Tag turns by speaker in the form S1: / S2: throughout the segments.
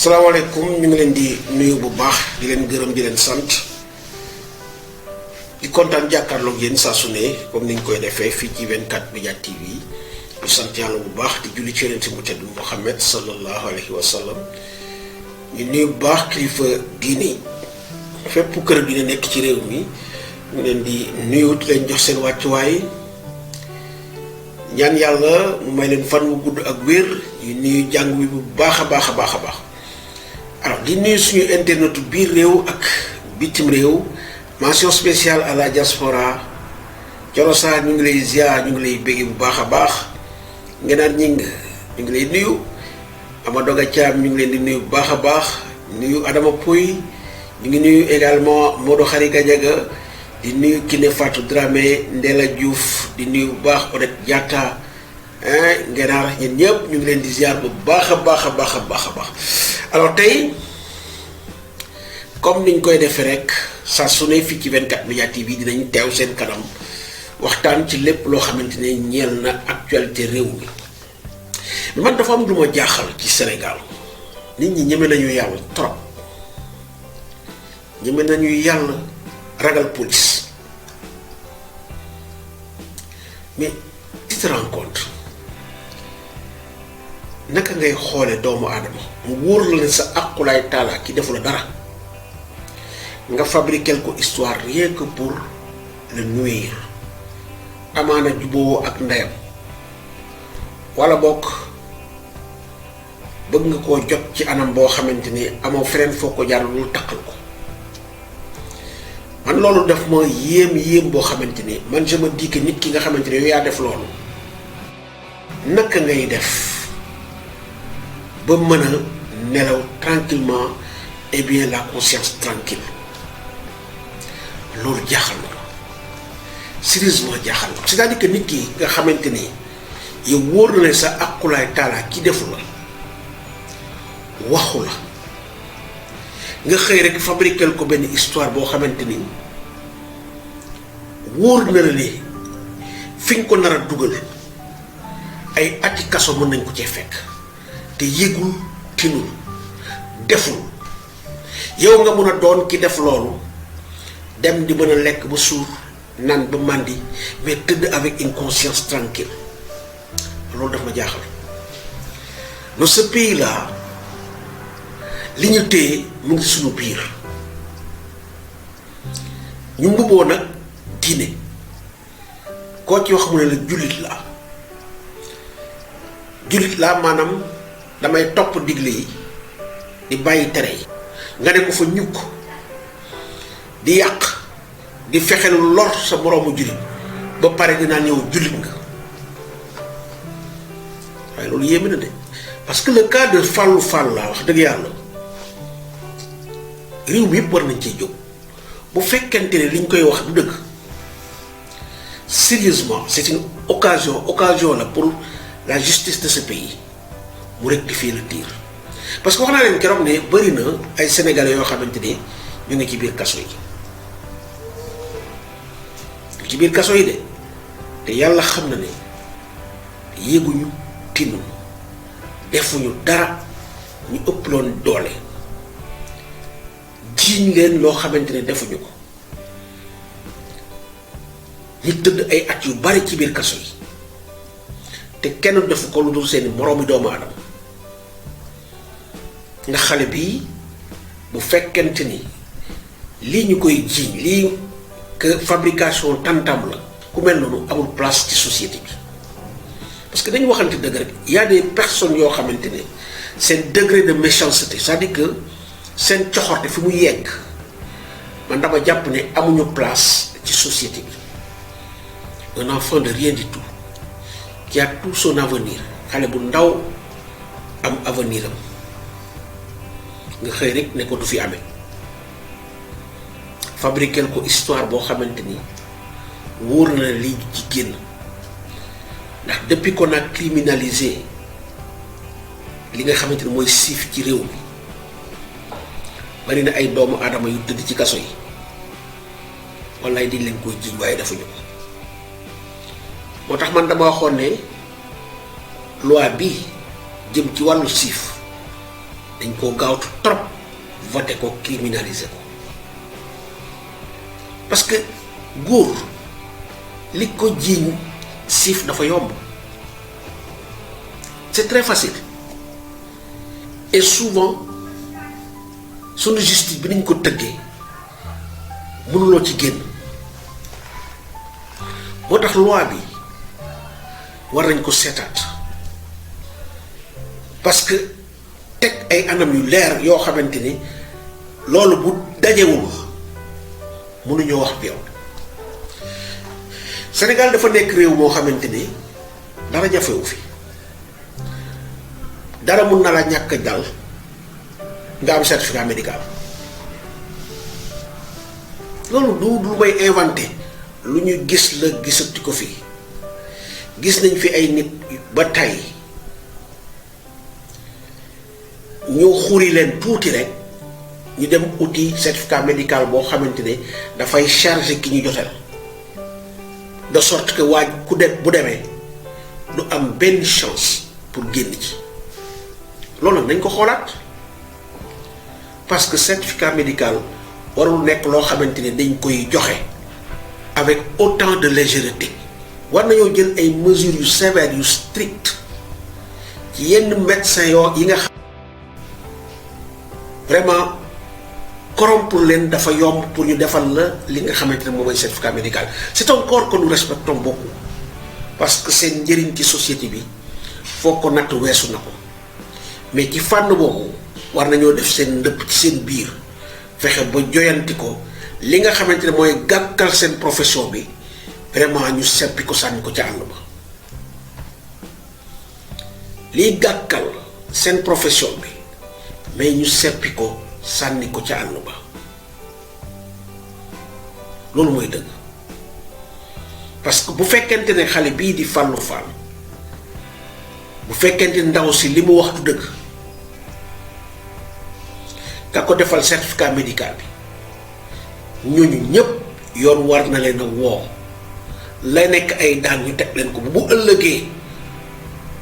S1: salaamaaleykum ñu ngi leen di nuyu bu baax di leen gërëm di leen sant di kontaan jàkkaarloog yéen saa su ne comme niñ koy defee fii ci 24 Média TV di sant yàlla bu baax di julli ci yonent bu tedd Muhammad sallallahu alayhi wa sallam ñu nuyu bu baax kilifa diine fépp kër dina nekk ci réew mi ñu leen di nuyu di leen jox seen wàccuwaay ñaan yàlla mu may leen fan wu gudd ak wér yu nuyu jàng bi bu baax a baax. Alors di nuyu suñu internetu biir réew ak bitim réew mention spéciale à la diaspora Coro Sarr ñu ngi lay ziar ñu ngi lay bégge bu baax a baax Ngenaar Ñing ñu ngi lay nuyu Amadoga Thiam ñu ngi leen di nuyu bu baax a baax nuyu Adama Pouy ñu ngi nuyu également Modou Khari Gadiaga di nuyu Kiné Fatou Dramé Ndella Diouf di nuyu bu baax Odette Diatta Ngenaar ñun ñëpp ñu ngi leen di ziar bu baax a baax. Alors tey comme niñ koy defee rek saa su ne fii ci 24 Média TV dinañ teew seen kanam waxtaan ci lépp loo xamante ne ñeel na actualité réew mi mais man dafa am lu ma jaaxal ci Sénégal nit ñi ñeme nañu yàlla trop ñeme nañu yàlla ragal police mais tu te rends compte naka ngay xoole doomu aadama mu wóor la ne sa aqulaay taala ki defu la dara nga fabriquer ko histoire rien que pour le nuire amaana juboo ak ndeyam wala bokk bëgg nga koo jot ci anam boo xamante ni amoo feneen foo ko jaar lu takkal ko man loolu daf ma yéem boo xamante ni man je me dis que nit ki nga xamante ne yow yaa def loolu naka ngay def ba mën a nelaw tranquillement et bien la conscience tranquille loolu jaaxal na sérieusement jaaxal na c'est-à-dire que nit ki nga xamante ni yow wóor na ne sa aqulaay taalaa ki defu la waxu la nga xëy rek fabriquer ko benn histoire boo xamante ni wóor na la ni fi ñu ko nar a dugal ay ati kaso mën nañ ko cee fekk te yëgul tinul deful yow nga mun a doon ki def loolu dem di mën a lekk ba suur naan ba màndi mais tëdd avec une conscience tranquille loolu daf ma jaaxal dans ce pays là li ñu téye mu ngi suñu biir ñu mbubboo nag diine koo ci wax mu ne la jullit laa maanaam damay topp digle yi di bàyyi tere yi nga ne ko fa ñukk di yàq di fexelu lor sa moroomu jullit ba pare dinaa ñëw jullit nga waaye loolu yéeme na de parce que le cas de Fallou Fall laa wax dëgg yàlla réew mi yëpp war nañ cee jóg bu fekkente ne liñ koy wax du dëgg sérieusement c'est une occasion la pour la justice de ce pays mu rectifier le tir parce que wax naa leen keroog ne bëri na ay sénégalais yoo xamante ni ñu ngi ci biir kaso yi de te yàlla xam na ne yéeguñu tinuñu defuñu dara ñu ëpp loon doole jiiñ leen loo xamante ne defuñu ko ñu tëdd ay at yu bari ci biir kaso yi te kenn defu ko lu dul seeni moroomi doomu aadama nga xale bii bu fekkente ni lii ñu koy jiiñ lii que fabrication tantam la ku mel noonu amul place ci société bi parce que dañu waxante dëgg rek y a des personnes yoo xamante ne seen degré de méchanceté c'est-à-dire que seen coxorte fi mu yegg man dama jàpp ne amuñu place ci société bi un enfant de rien du tout qui a tout son avenir xale bu ndaw am avenir am nga xëy rek ne ko du fi amee fabriquer ko histoire boo xamante ni wóor na lii ci génn ndax depuis qu'on a criminalisé li nga xamante ni mooy siif ci réew mi bari na ay doomu aadama yu tëdd ci kaso yi wallaay dañ leen koy jiiñ waaye defuñu ko moo tax man dama waxoon ne loi bi jëm ci wàllu siif dañ koo gaawtu trop voté ko criminalisé ko parce que góor li ko jiiñ siif dafa yomb c'est très facile et souvent sunu justice bi niñ ko tëggee mënuloo ci génn moo tax loi bi war nañ ko seetaat parce que teg ay anam yu leer yoo xamante ni loolu bu dajewul mënuñoo wax viol. Sénégal dafa nekk réew moo xamante ni dara jafewu fi dara mun na la ñàkk dal nga am certificat médical loolu du lu may inventé lu ñu gis la gisati ko fii gis nañ fi ay nit ba tey ñu xuri leen tuuti rek ñu dem uti certificat médical boo xamante ne dafay chargé ki ñu jotal de sorte que waaj ku dem bu demee du am benn chance pour génn ci loolu nag nañ ko xoolaat parce que certificat médical warul nekk loo xamante ne dañ koy joxe avec autant de légèreté war nañoo jël ay mesures yu sévères yu strictes ci yenn médecins yi nga xam vraiment corrompre leen dafa yomb pour ñu defal la li nga xamante ne moom mooy certificat médical. C'est un corps que nous respectons beaucoup parce que seen njëriñ ci société bi foo ko natt weesu na ko mais ci fànn boobu war nañoo def seen ndëpp ci seen biir fexe ba joyanti ko li nga xamante ne mooy gàkkal seen profession bi vraiment ñu seppi ko sànni ko ca àll ba liy gàkkal seen profession bi mais ñu seppi ko sànni ko ca àll ba loolu mooy dëgg parce que bu fekkente ne xale bii di Fallou Fall bu fekkente ndaw si li mu wax du dëgg ka ko defal certificat médical bi ñooñu ñëpp yoon war na leen a woo la nekk ay daan ñu teg leen ko bu ëllëgee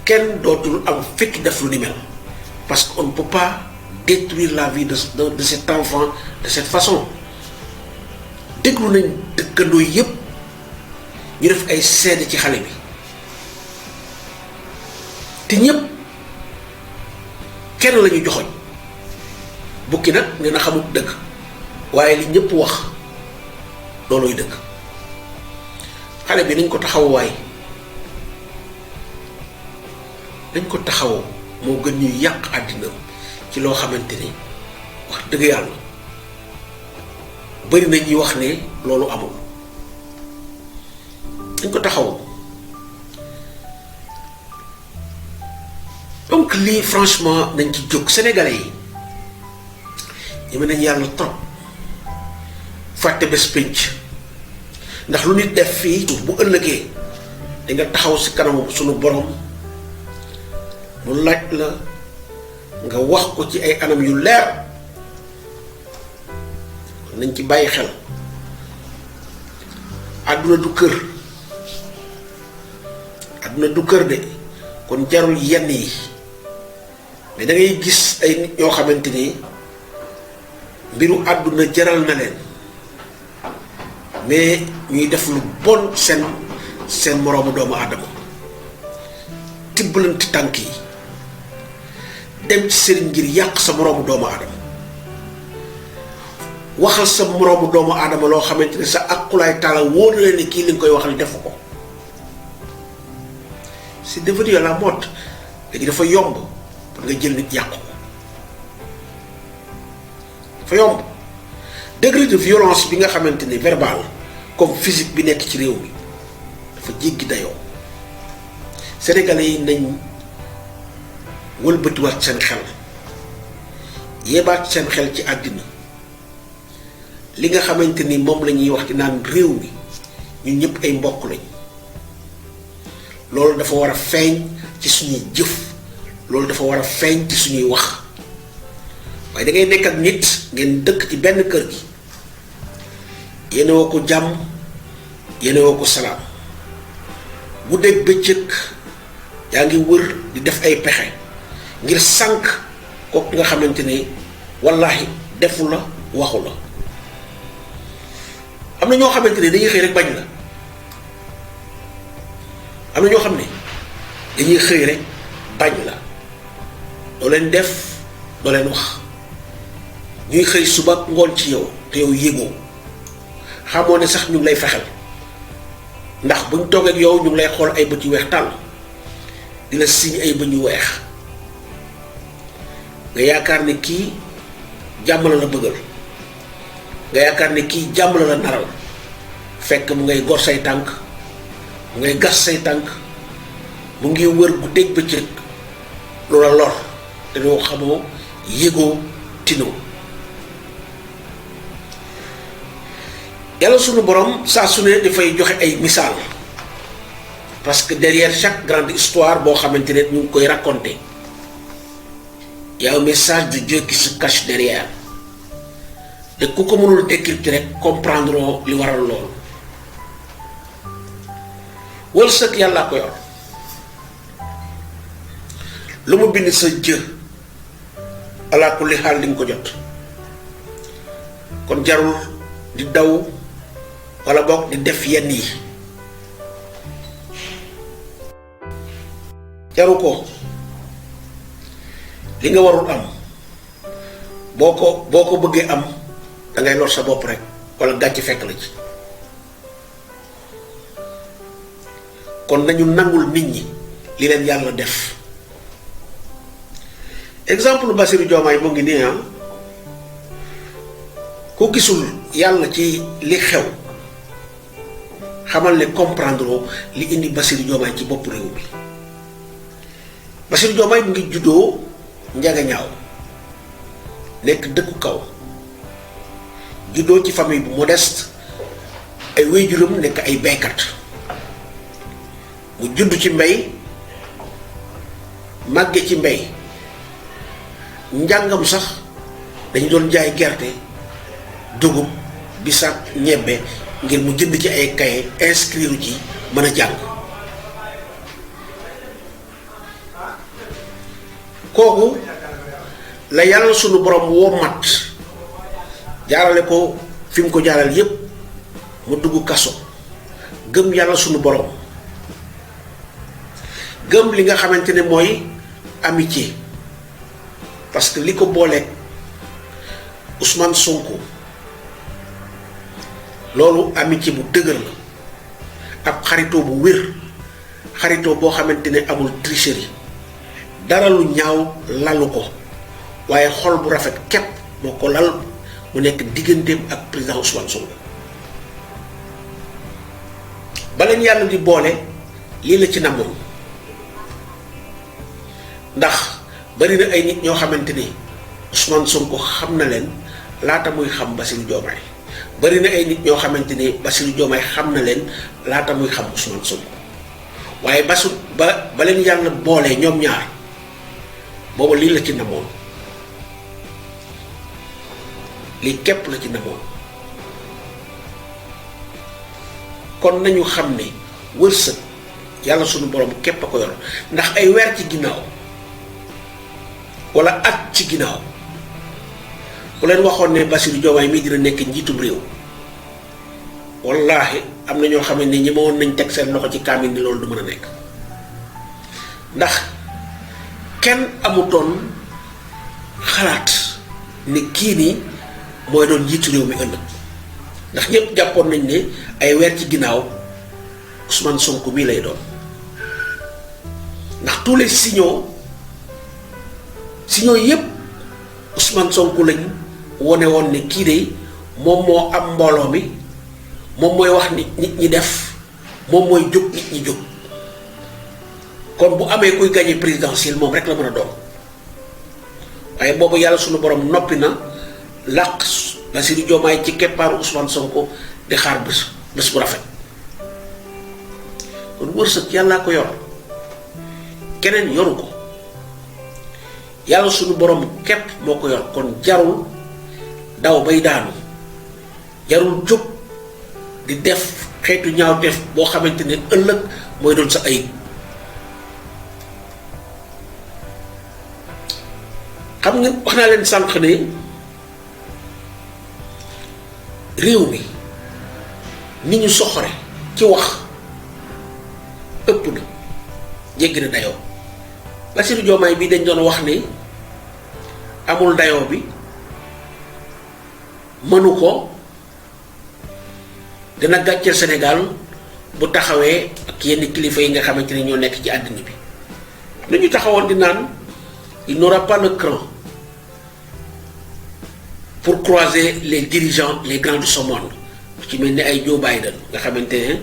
S1: kenn dootul am fekk def lu ni mel parce qu'on ne peut pas détruire la vie de cet enfant de cette façon. déglu nañ dëkkandoo yépp ñu def ay seede ci xale bi te ñépp kenn la ñu joxoñ bukki nag nee na xamut dëgg waaye li ñépp wax loolooy dëgg xale bi nañ ko taxaw waay nañ ko taxaw moo gën ñuy yàq àddina ci loo xamante ni wax dëgg yàlla bari na ñuy wax ne loolu amul dañ ko taxaw donc lii franchement nañ ci jóg sénégalais yi ñeme nañ yàlla trop fàtte bés pénc ndax lu nit def fii bu ëllëgee da nga taxaw si kanamu sunu borom mu laaj la nga wax ko ci ay anam yu leer nañ ci bàyyi xel àdduna du kër àdduna du kër de kon jarul yenn yi mais da ngay gis ay nit ñoo xamante ni mbiru àdduna jaral na leen mais ñuy def lu bon seen moroomu doomu aadama tibbalanti tànk yi dem ci sëriñ ngir yàq sa moroomu doomu aadama waxal sa moroomu doomu aadama loo xamante ne sa aqulaay taala wóor na leen ni kii li nga koy waxal defu ko c'est devenu à la mode léegi dafa yomb pour nga jël nit yàqu ko dafa yomb degré de violence bi nga xamante ne verbal comme physique bi nekk ci réew mi dafa jéggi dayoo sénégalais yi nañ wëlbatiwaat seen xel yebaat seen xel ci àddina li nga xamante ni moom la ñuy wax di naan réew mi ñun ñëpp ay mbokk lañ loolu dafa war a feeñ ci suñuy jëf loolu dafa war a feeñ ci suñuy wax waaye da ngay nekk ak nit ngeen dëkk ci benn kër gi yéene woo ko jàmm yéene woo ko salaam guddeeg bëccëg yaa ngi wër di def ay pexe ngir sànq kooku nga xamante ne wallaahi defu la waxu la. am na ñoo xamante ne dañuy xëy rek bañ la am na ñoo xam ne dañuy xëy rek bañ la doo leen def doo leen wax ñuy xëy suba ngoon ci yow te yow yégoo xamoo ne sax ñu ngi lay fexel ndax buñ toog ak yow ñu ngi lay xool ay bët yu weex tàll di la siñ ay bët yu weex nga yaakaar ne kii jàmm la bëggal nga yaakaar ne kii jàmm la naral fekk mu ngay gor say tànk mu ngay gas say tànk mu ngi wër guddeeg bëccëg lu la lor te doo xamoo yégoo tinoo. yàlla sunu borom saa su ne dafay joxe ay misaal parce que derrière chaque grande histoire boo xamante ne ñu ngi koy raconter y a un message de Dieu qui se cache derrière te ku ko mënul décrypter rek comprendre li waral loolu. wërsëg yàllaa ko yor lu mu bind sa jë alaa kulli xaal di nga ko jot kon jarul di daw wala boog di def yenn yi jaru ko. li nga warul am boo ko bëggee am da ngay lor sa bopp rek wala gàcc fekk la ci. kon nañu nangul nit ñi li leen yàlla def. exemple Bassirou Diomaye mu ngi nii ku gisul yàlla ci li xew xamal ne comprendre li indi Bassirou Diomaye ci bopp réew bi. Bassirou Diomaye mu ngi juddoo Njagañaaw nekk dëkku kaw juddoo ci famille bu modeste ay waajuram nekk ay baykat mu judd ci mbay màgge ci mbay njàngam sax dañu doon jaay gerte dugub bisaab ñebbe ngir mu jënd ci ay kaye inscrire ci mën a jàng. kooku la yàlla sunu borom woo mat jaarale ko fi mu ko jaaral yépp mu dugg kaso gëm yàlla sunu borom gëm li nga xamante ne mooy amitié parce que li ko booleeg Ousmane Sonko loolu amitié bu dëgër la ab xaritoo bu wér xaritoo boo xamante ne amul tricherie dara lu ñaaw lalu ko waaye xol bu rafet képp moo ko lal mu nekk digganteem ak président Ousmane Sonko ba leen yàlla di boole lii la ci namoon ndax bari na ay nit ñoo xamante ni Ousmane Sonko xam na leen laata muy xam Bassirou Diomaye bari na ay nit ñoo xamante ni Bassirou Diomaye xam na leen laata muy xam Ousmane Sonko waaye ba leen yàlla boole ñoom ñaar booba lii la ci namoon lii képp la ci namoon kon nañu xam ne wërsëg yàlla sunu borom képp a ko yor ndax ay weer ci ginnaaw wala at ci ginnaaw bu leen waxoon ne Bassirou Diomaye mii dina nekk njiitum réew wallaahi am na ñoo xam ne ñi ma woon nañ teg seen loxo ci kaamin ni loolu du mën a nekk ndax kenn amutoon xalaat ne kii nii mooy doon njiitu réew mi ëllëg ndax ñëpp jàppoon nañ ne ay weer ci ginnaaw Ousmane Sonko mii lay doon ndax tous les signaux yépp Ousmane Sonko lañ wone woon ne kii de moom moo am mbooloo mi moom mooy wax nit ñi def moom mooy jóg nit ñi jóg kon bu amee kuy gagné présidentiel moom rek la mën a doon waaye boobu yàlla sunu borom noppi na làq Bassirou Diomaye ci keppaaru Ousmane Sonko di xaar bés bu rafet kon wërsëg yàllaa ko yor keneen yoru ko yàlla sunu borom képp moo ko yor kon jarul daw bay daanu jarul jóg di def xeetu ñaaw def boo xamante ne ëllëg mooy doon sa ayib xam nga wax naa leen sànq ne réew mi ni ñu soxore ci wax ëpp na jéggi na dayoo Bassirou Diomaye bi dañ doon wax ne amul dayoo bi mënu ko dina gàcceel Sénégal bu taxawee ak yenn kilifa yi nga xamante ne ñoo nekk ci àddina bi am na ñu taxawoon di naan il n'aura pas le cran pour croiser les dirigeants les grands de ce monde ci mel ni ay Joe Biden nga xamante ne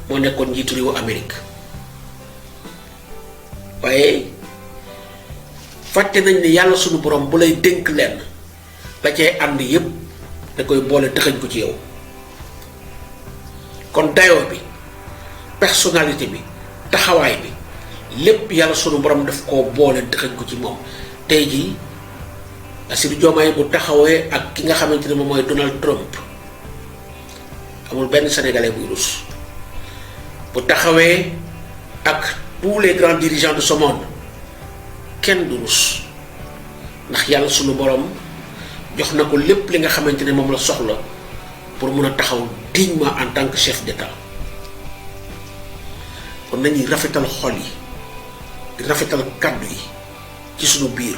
S1: moo nekkoon njiitu réewu Amérique waaye fàtte nañ ne yàlla sunu borom bu lay dénk lenn la cay ànd yépp da koy boole tëxañ ko ci yow kon dayoo bi personnalité bi taxawaay bi lépp yàlla sunu borom daf koo boole tëxañ ko ci moom tey jii Bassirou Diomaye bu taxawee ak ki nga xamante ne moom mooy Donald Trump amul benn sénégalais buy rus bu taxawee ak tous les grands dirigeants de ce monde kenn du rus ndax yàlla sunu borom jox na ko lépp li nga xamante ne moom la soxla pour mun a taxaw dignement en tant que chef d'État kon nañuy rafetal xol yi di rafetal kàddu yi ci sunu biir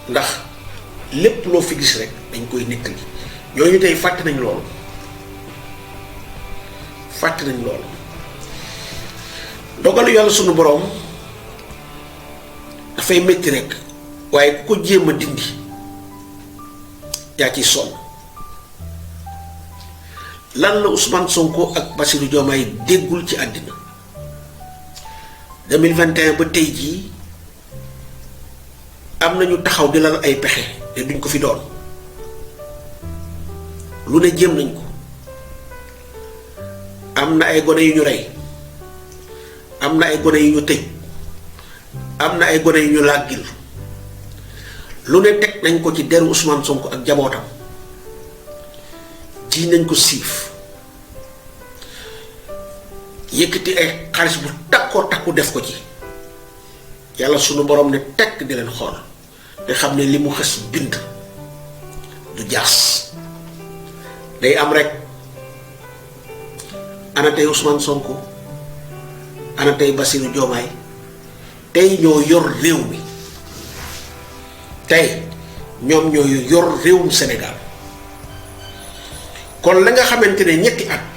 S1: ndax lépp loo fi gis rek dañ koy nettali ñooñu tey fàtte nañ loolu dogalu yàlla sunu borom dafay métti rek waaye ku ko jéem a dindi yaa ciy sonn lan la Ousmane Sonko ak Bassirou Diomaye déggul ci àddina 2021 ba tey jii am nañu taxaw di lal ay pexe te duñ ko fi doon lu ne jéem nañ ko am na ay gone yu ñu rey am na ay gone yu ñu tëj am na ay gone yu ñu làggil lu ne teg nañ ko ci deru Ousmane Sonko ak jabootam ji nañ ko siif yëkkati ay xaalis bu takkoo takku def ko ci yàlla sunu borom ne tekk di leen xool te xam ne li mu xës bind du jaas day am rek ana tey Ousmane Sonko ana tey Bassirou Diomaye tey ñoo yor réew mi tey ñoom ñoo yor réewum Sénégal kon la nga xamante ne ñetti at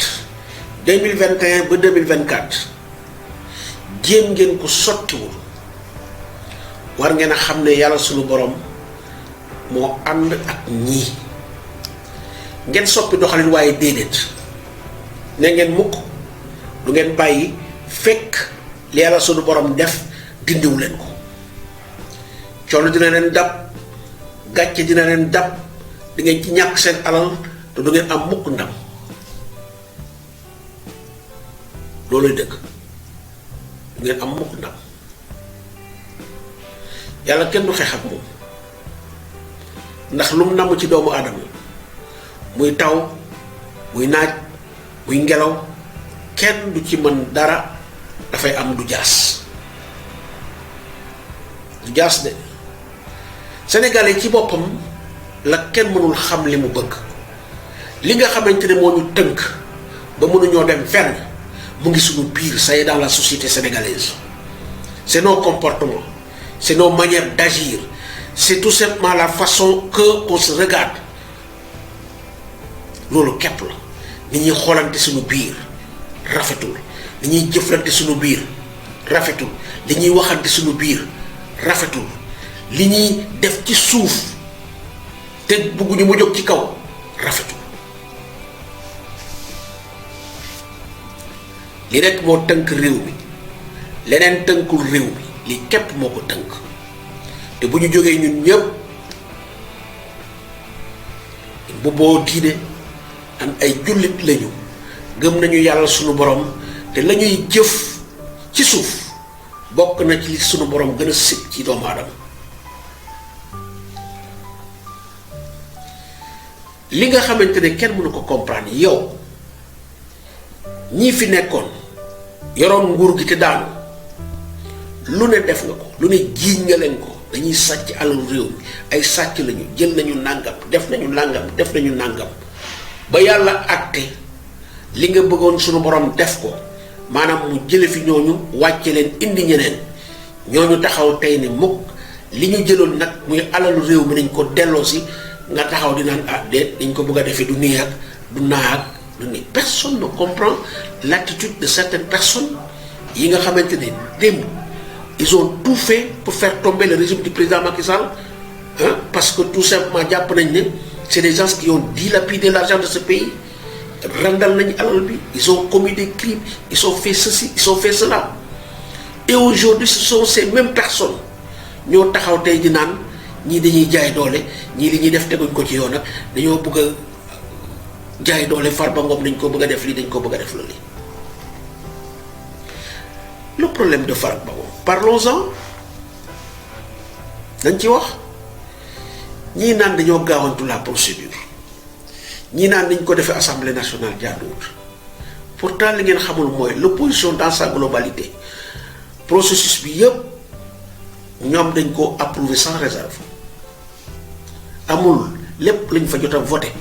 S1: 2021 ba 2024 jéem ngeen ko sottiwul war ngeen a xam ne yàlla sunu borom moo ànd ak ñii ngeen soppi doxalin waaye déedéet ne ngeen mukk du ngeen bàyyi fekk li yàlla sunu borom def dindiwu leen ko coono dina leen dab gàcce dina leen dab di ngeen ci ñàkk seen alal te du ngeen am mukk ndam looluy dëgg du ngeen am mukk ndam yàlla kenn du xeex ak moom ndax lu mu namm ci doomu aadama muy taw muy naaj muy ngelaw kenn du ci mën dara dafay am du jaas de sénégalais ci boppam la kenn mënul xam li mu bëgg li nga xamante ne moo ñu tënk ba mënuñoo dem fenn mu ngi suñu biir ça y est dans la société sénégalaise c'est nos comportements c'est nos manières d'agir c'est tout simplement la façon que on se regarde loolu képp la ni ñuy xoolante suñu biir rafetul li ñuy jëflante suñu biir rafetul li ñuy waxante suñu biir rafetul li ñuy def ci suuf te bëgguñu mu jóg ci kaw rafetul li rekk moo tënk réew mi leneen tënkul réew mi li képp moo ko tënk te bu ñu jógee ñun ñëpp bu boo diine am ay jullit lañu gëm nañu yàlla sunu borom te la ñuy jëf ci suuf bokk na ci li sunu borom gën a sib ci doomu aadama li nga xamante ne kenn mënu ko comprendre yow ñii fi nekkoon yoroon nguur gi te daanu lu ne def nga ko lu ne jiiñ nga leen ko dañuy sàcc alalu réew mi ay sàcc lañu jël nañu nàngam def nañu nàngam ba yàlla àtte li nga bëggoon suñu borom def ko maanaam mu jële fi ñooñu wàcce leen indi ñeneen ñooñu taxaw tey ne mukk li ñu jëloon nag muy alalu réew mi nañ ko delloo si nga taxaw di naan ah déet dañ ko bëgg a defee du nii ak du naa ak du nii. Personne ne comprend l'attitude de certaines personnes yi nga xamante ne démb ils ont tout fait pour faire tomber le régime du président Macky Sall, hein, parce que tout simplement jàpp nañ ne c'est des gens qui ont dilapidé l'argent de ce pays randal nañ alal bi, ils ont commis des crimes, ils ont fait ceci, ils ont fait cela. Et aujourd'hui ce sont ces mêmes personnes ñoo taxaw tey di naan ñii dañuy jaay doole ñii li ñuy def teguñ ko ci yoon ak dañoo bëgg a jaay doole Farba Ngom dañ ko bëgg a def lii dañ ko bëgg a def loolu. Le problème de Farba Ngom, parlons-en dañ ci wax ñii naan dañoo gaawantu la procédure ñii naan dañ ko defee assemblée nationale jaaduwut. Pourtant li ngeen xamul mooy l'opposition dans sa globalité processus bi yëpp ñoom dañ ko approuvé sans réserve amul lépp lañ fa jot a voté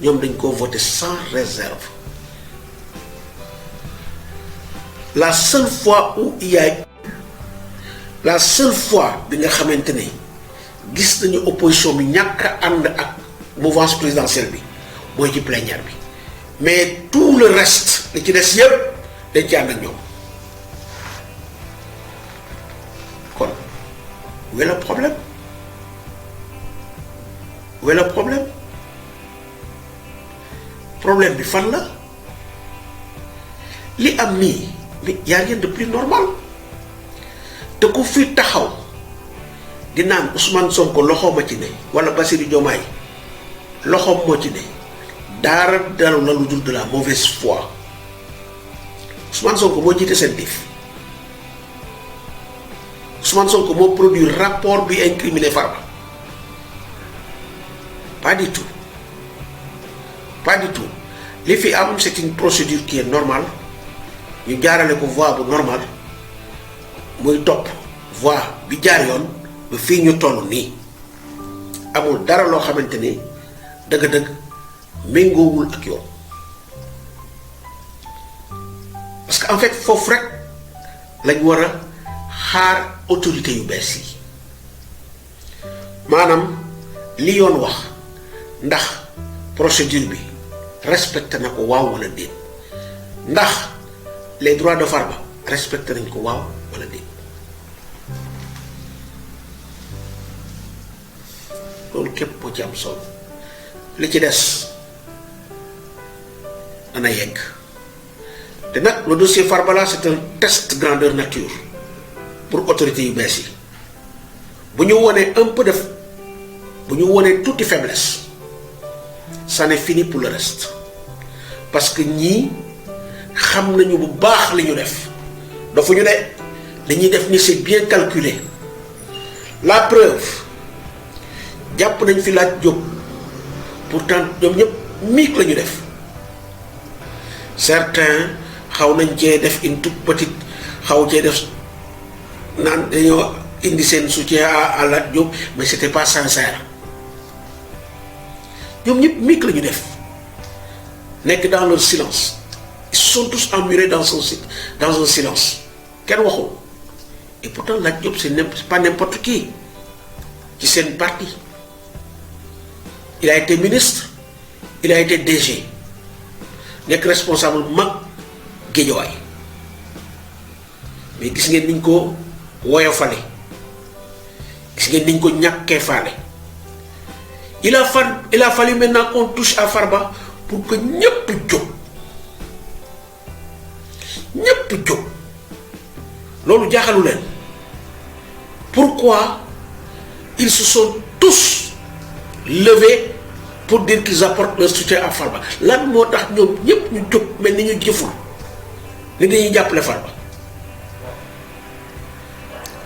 S1: ñoom dañ ko voté sans réserve. La seule fois où il y a la seule fois bi nga xamante ne gis nañu opposition bi ñàkk a ànd ak mouvance présidentielle bi mooy ci plénière bi mais tout le reste li ci des yëpp dañ ci ànd ak ñoom. kon où est le problème? Où est le problème? Problème bi fan la li am nii mais y a rien de plus normal te ku fi taxaw di naan Ousmane Sonko loxoom a ci ne wala Bassirou Diomaye loxoom moo ci ne dara dalu la lu dul de la mauvaise foi. Ousmane Sonko moo jiite CENTIF, Ousmane Sonko moo produit rapport bi incriminé Farba. Pas du tout, pas du tout. Li fi am c'est une procédure qui est normale ñu jaarale ko voie bu normal muy topp voie bi jaar yoon ba fii ñu toll nii amul dara loo xamante ni dëgg-dëgg méngoowul ak yoon. Parce que en fait foofu rek lañ war a xaar autorité yu bees yi maanaam li yoon wax ndax procédure bi respecté na ko waaw wala déet, ndax les droits de Farba respecté nañ ko waaw wala déet. loolu képp moo ci am solo li ci des dana yegg te nag le dossier Farba là c'est un test grandeur nature pour autorités yu bees yi bu ñu wonee un peu def bu ñu wonee tuuti faiblesse ça n'est fini pour le reste parce que ñii xam nañu bu baax li ñu def dafa ñu ne li ñuy def ni c'est bien calculé. La preuve jàpp nañ fi laaj jóg pourtant ñoom ñëpp miig la ñu def certains xaw nañ cee def une toute petite xaw cee def naan dañoo indi seen soutien à Lat Diop mais c'était pas sincère. ñoom ñëpp miig la ñu def nekk dans leur silence, ils sont tous emmurés dans un silence kenn waxul. Et pourtant Lat Diop c'est pas n'importe qui ci seen parti. Il a été ministre, il a été DG, nekk responsable mag Guédiawaye mais gis ngeen niñ ko woyofale, gis ngeen niñ ko ñàkkee faale. Il a fallu maintenant qu'on touche à Farba pour que ñëpp jóg loolu jaaxalu leen. Pourquoi ils se sont tous levés pour dire qu'ils apportent leur soutien à Farba? Lan moo tax ñoom ñëpp ñu jóg mel ni ñu jëful ni dañuy jàppale Farba.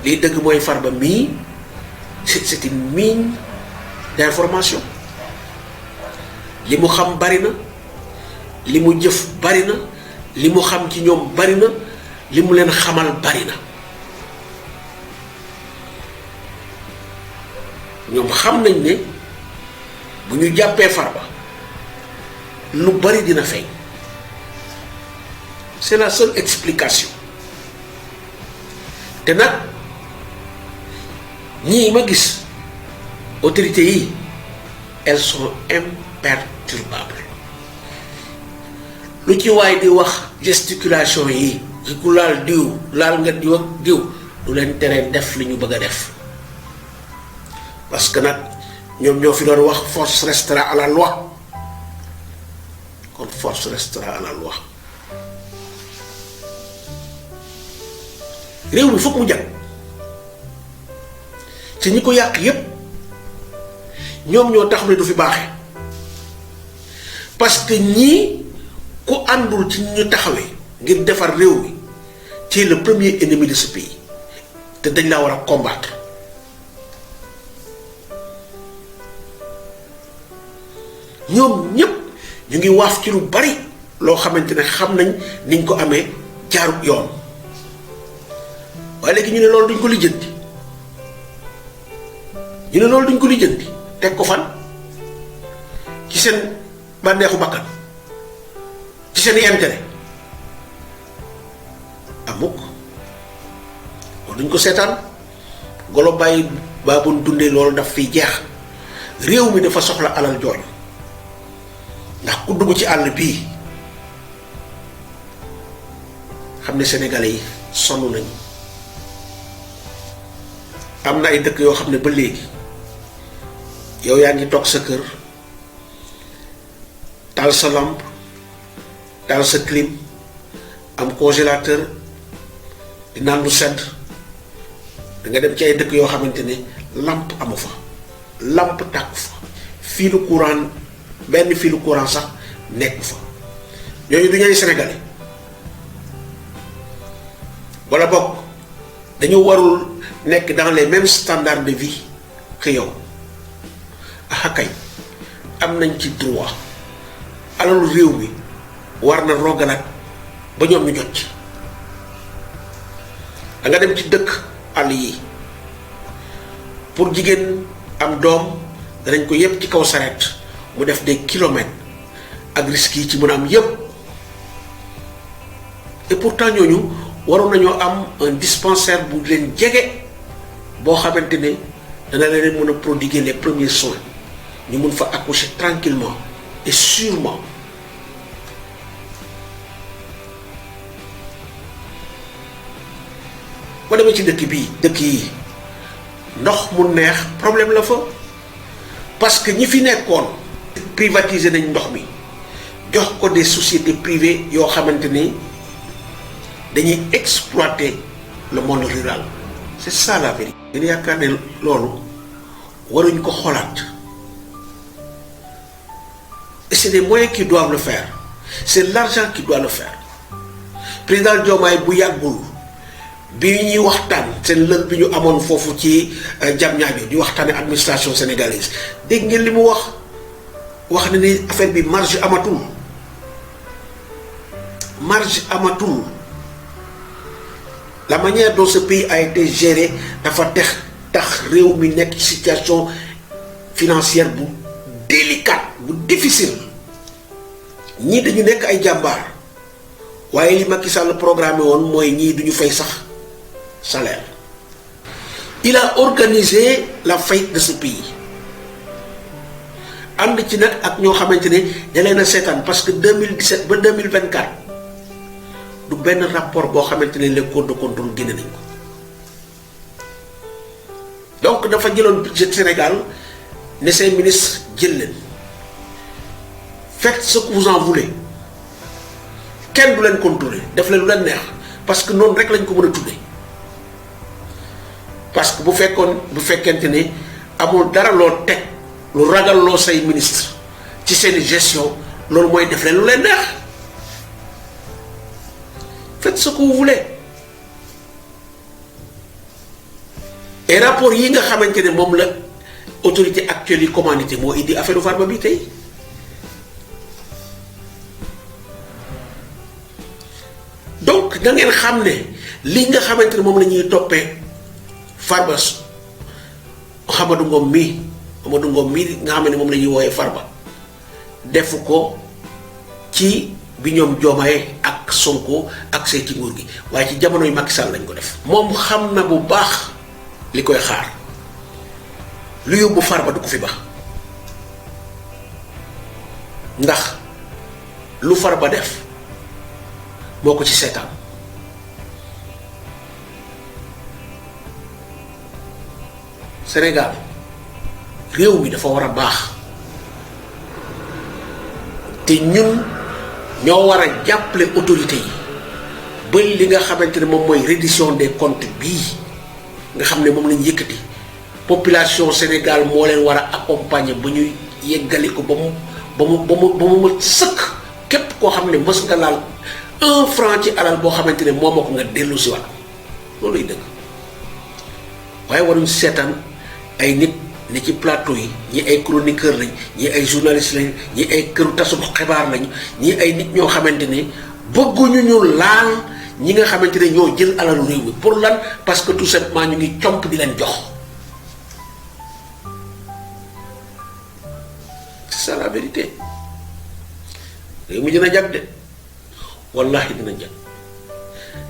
S1: lii dëgg mooy Farba mii c'est une mine d'information. li mu xam bari na, li mu jëf bari na, li mu xam ci ñoom bari na, li mu leen xamal bari na. ñoom xam nañ ne bu ñu jàppee Farba lu bari dina feeñ. C'est la seule explication te nag ñii ma gis autorités yi elles sont imperturbables lu ci waay di wax gesticulation yi ci ku laal diw laal nga diw ak diw du leen teree def li ñu bëgg a def parce que nag ñoom ñoo fi doon wax force restera à la loi kon force restera à la loi. réew mi foog mu jag ci ñi ko yàq yépp ñoom ñoo tax ne du fi baaxee parce que ñii ku àndul ci ñu taxawee ngir defar réew mi ci le premier ennemi de ce pays te dañ laa war a combattre ñoom ñépp ñu ngi waaf ci lu bari loo xamante ne xam nañ niñ ko amee jaarut yoon waaye léegi ñu ne loolu duñ ko lijjanti teg ko fan ci seen bànneexu bakkan ci seen intérêt amuk loolu duñ ko seetaan golo bàyyi baa bu dundee loolu daf fiy jeex réew mi dafa soxla alal jooju ndax ku dugg ci àll bii xam ne sénégalais yi sonn nañu am na ay dëkk yoo xam ne ba léegi yow yaa ngi toog sa kër taal sa lampe taal sa clim am congélateur di naan lu sedd da nga dem ci ay dëkk yoo xamante ne lampe amu fa lampe tàkku fa filu courant benn filu courant sax nekk fa ñooñu du ñooy sénégalais wala bokk dañu warul nekk dans les mêmes standards de vie que yow ah kay am nañ ci droit alalu réew mi war na rogalaat ba ñoom ñu jot ci da nga dem ci dëkk àll yi pour jigéen am doom danañ ko yépp ci kaw saret mu def des kilomètres ak risques yi ci mën a am yépp et pourtant ñooñu waroon nañoo am un dispensaire bu leen jege boo xamante ne dana leen mën a prodiguer les premiers soins ñu mun fa accoucher tranquillement et sûrement boo demee ci dëkk yi ndox mu neex problème la fa parce que ñi fi nekkoon privatiser nañ ndox mi jox ko des sociétés privées yoo xamante ni dañuy exploiter le monde rural c'est ça la vérité. dañu yaakaar ne loolu waruñ ko xoolaat et c'est des moyens qui doivent le faire c'est l'argent qui doit le faire président Diomaye bu yàggul bi ñuy waxtaan seen lël bi ñu amoon foofu ci Diamniadio di waxtaane administration sénégalaise dégg ngeen li mu wax na ni affaire bi marge amatul la manière dont ce pays a été géré dafa tax réew mi nekk ci situation financière bu délicate bu difficile ñii dañu nekk ay jàmbaar waaye li Macky Sall programmé woon mooy ñii duñu fay sax salaire. Il a organisé la faillite de ce pays ànd ci nag ak ñoo xamante ne da leen a seetaan parce que 2017 ba 2024 du benn rapport boo xamante ne les cours de contrôle génne nañ ko donc dafa jëloon budget Sénégal ne say ministres jël leen faites ce que vous en voulez kenn du leen contrôler def leen lu leen neex parce que noonu rek lañ ko mën a tuddee parce que bu fekkente ne amul dara loo teg lu ragal loo say ministre ci seen gestion loolu mooy def leen lu leen neex faites ce que vous voulez et rapport yi nga xamante ne moom la autorité actuelle yi commandité moo indi affaire Farba bi tey donc da ngeen xam ne li nga xamante ne moom la ñuy toppee Farba Mouhamadou Ngom mii nga xam ne moom la ñuy wooyee Farba defu ko ci bi ñoom Diomaye ak Sonko ak see ci nguur gi waaye ci jamono yu Macky Sall lañ ko def. moom xam na bu baax li koy xaar lu yóbbu Farba du ko fi ba ndax lu Farba def moo ko ci seetaan Sénégal réew mi dafa war a baax te ñun ñoo war a jàppale autorité yi ba li nga xamante ne moom mooy reddition des comptes bii nga xam ne moom lañ yëkkati population Sénégal moo leen war a accompagner ba ñuy yeggali ko ba mu mat sëkk képp koo xam ne mës nga laal 1 franc ci alal boo xamante ne moo ko nga dellu si waat loolu lay dëgg waaye waruñ seetaan ay nit ne ci plateau yi ñi ay chroniqueur lañ ñi ay journaliste lañ ñi ay këru tasum xibaar lañ ñi ay nit ñoo xamante ne bëgguñu ñu laal ñi nga xamante ne ñoo jël alalu réew mi pour lan parce que tout simplement ñu ngi comp di leen jox. C'est ça la vérité réew mi dina jag de wallahi dina jag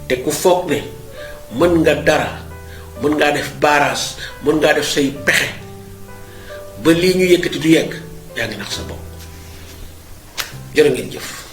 S1: te ku foog ne mën nga dara mën ngaa def barrage mën ngaa def say pexe ba lii ñu yëkkati du yegg yaa ngi nax sa bopp jërë ngeen jëf.